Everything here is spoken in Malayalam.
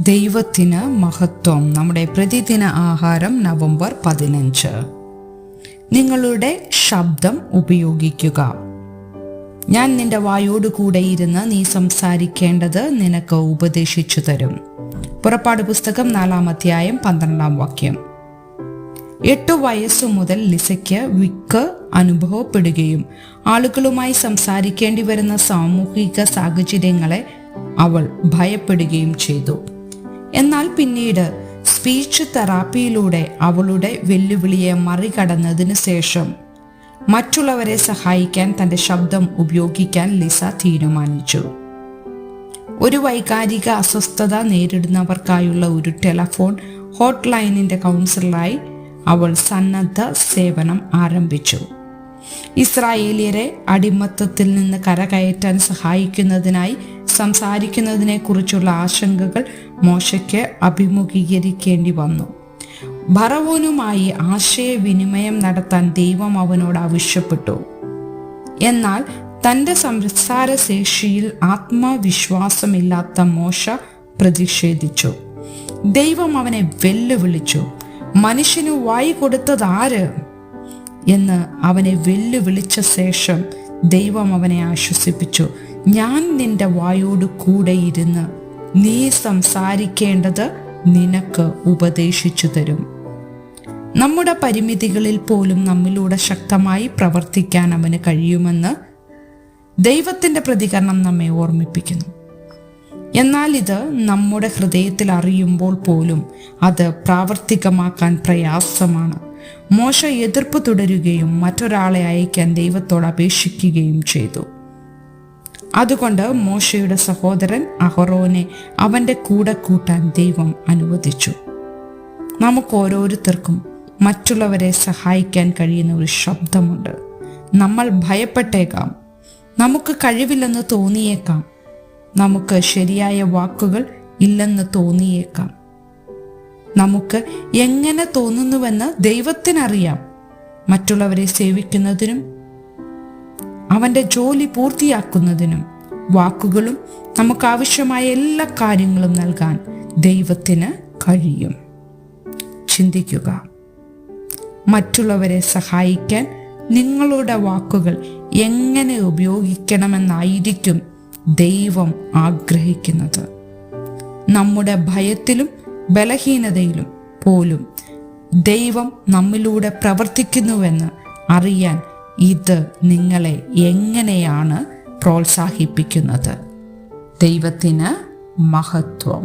ദൈവത്തിന് മഹത്വം. നമ്മുടെ പ്രതിദിന ആഹാരം നവംബർ 15. നിങ്ങളുടെ ശബ്ദം ഉപയോഗിക്കുക. ഞാൻ നിന്റെ വായോട് കൂടെ ഇരുന്ന് നീ സംസാരിക്കേണ്ടത് നിനക്ക് ഉപദേശിച്ചു തരും. പുറപ്പാട് പുസ്തകം 4-ാം അധ്യായം 12-ാം വാക്യം. 8 വയസ്സു മുതൽ ലിസയ്ക്ക് വിക്ക് അനുഭവപ്പെടുകയും ആളുകളുമായി സംസാരിക്കേണ്ടി വരുന്ന സാമൂഹിക സാഹചര്യങ്ങളെ അവൾ ഭയപ്പെടുകയും ചെയ്തു. എന്നാൽ പിന്നീട് സ്പീച്ച് തെറാപ്പിയിലൂടെ അവളുടെ വെല്ലുവിളിയെ മറികടന്നതിന് ശേഷം മറ്റുള്ളവരെ സഹായിക്കാൻ തൻ്റെ ശബ്ദം ഉപയോഗിക്കാൻ ലിസ തീരുമാനിച്ചു. ഒരു വൈകാരിക അസ്വസ്ഥത നേരിടുന്നവർക്കായുള്ള ഒരു ടെലഫോൺ ഹോട്ട്ലൈനിൻ്റെ കൗൺസിലറായി അവൾ സന്നദ്ധ സേവനം ആരംഭിച്ചു. ഇസ്രായേലിയരെ അടിമത്തത്തിൽ നിന്ന് കരകയറ്റാൻ സഹായിക്കുന്നതിനായി സംസാരിക്കുന്നതിനെ കുറിച്ചുള്ള ആശങ്കകൾ മോശയ്ക്ക് അഭിമുഖീകരിക്കേണ്ടി വന്നു. ഫറവോനുമായി ആശയവിനിമയം നടത്താൻ ദൈവം അവനോട് ആവശ്യപ്പെട്ടു. എന്നാൽ തൻ്റെ സംസാരശേഷിയിൽ ആത്മവിശ്വാസമില്ലാത്ത മോശ പ്രതിഷേധിച്ചു. ദൈവം അവനെ വെല്ലുവിളിച്ചു. മനുഷ്യന് വായി കൊടുത്തത് ആര് എന്ന് അവനെ വെല്ലുവിളിച്ച ശേഷം ദൈവം അവനെ ആശ്വസിപ്പിച്ചു. ഞാൻ നിന്റെ വായോട് കൂടെ ഇരുന്ന് നീ സംസാരിക്കേണ്ടത് നിനക്ക് ഉപദേശിച്ചു തരും. നമ്മുടെ പരിമിതികളിൽ പോലും നമ്മിലൂടെ ശക്തമായി പ്രവർത്തിക്കാൻ അവന് കഴിയുമെന്ന് ദൈവത്തിൻ്റെ പ്രതികരണം നമ്മെ ഓർമ്മിപ്പിക്കുന്നു. എന്നാൽ ഇത് നമ്മുടെ ഹൃദയത്തിൽ അറിയുമ്പോൾ പോലും അത് പ്രാവർത്തികമാക്കാൻ പ്രയാസമാണ്. മോശ എതിർപ്പ് തുടരുകയും മറ്റൊരാളെ അയക്കാൻ ദൈവത്തോട് അപേക്ഷിക്കുകയും ചെയ്തു. അതുകൊണ്ട് മോശയുടെ സഹോദരൻ അഹറോനെ അവൻ്റെ കൂടെ കൂട്ടാൻ ദൈവം അനുവദിച്ചു. നമുക്ക് ഓരോരുത്തർക്കും മറ്റുള്ളവരെ സഹായിക്കാൻ കഴിയുന്ന ഒരു ശബ്ദമുണ്ട്. നമ്മൾ ഭയപ്പെട്ടേക്കാം, നമുക്ക് കഴിവില്ലെന്ന് തോന്നിയേക്കാം, നമുക്ക് ശരിയായ വാക്കുകൾ ഇല്ലെന്ന് തോന്നിയേക്കാം. നമുക്ക് എങ്ങനെ തോന്നുന്നുവെന്ന് ദൈവത്തിനറിയാം. മറ്റുള്ളവരെ സേവിക്കുന്നതിനും അവൻ്റെ ജോലി പൂർത്തിയാക്കുന്നതിനും വാക്കുകളും നമുക്കാവശ്യമായ എല്ലാ കാര്യങ്ങളും നൽകാൻ ദൈവത്തിന് കഴിയും. ചിന്തിക്കുക. മറ്റുള്ളവരെ സഹായിക്കാൻ നിങ്ങളുടെ വാക്കുകൾ എങ്ങനെ ഉപയോഗിക്കണമെന്നായിരിക്കും ദൈവം ആഗ്രഹിക്കുന്നത്. നമ്മുടെ ഭയത്തിലും ബലഹീനതയിലും പോലും ദൈവം നമ്മിലൂടെ പ്രവർത്തിക്കുന്നുവെന്ന് അറിയാൻ ഇത് നിങ്ങളെ എങ്ങനെയാണ് പ്രോത്സാഹിപ്പിക്കുന്നത്? ദൈവത്തിന് മഹത്വം.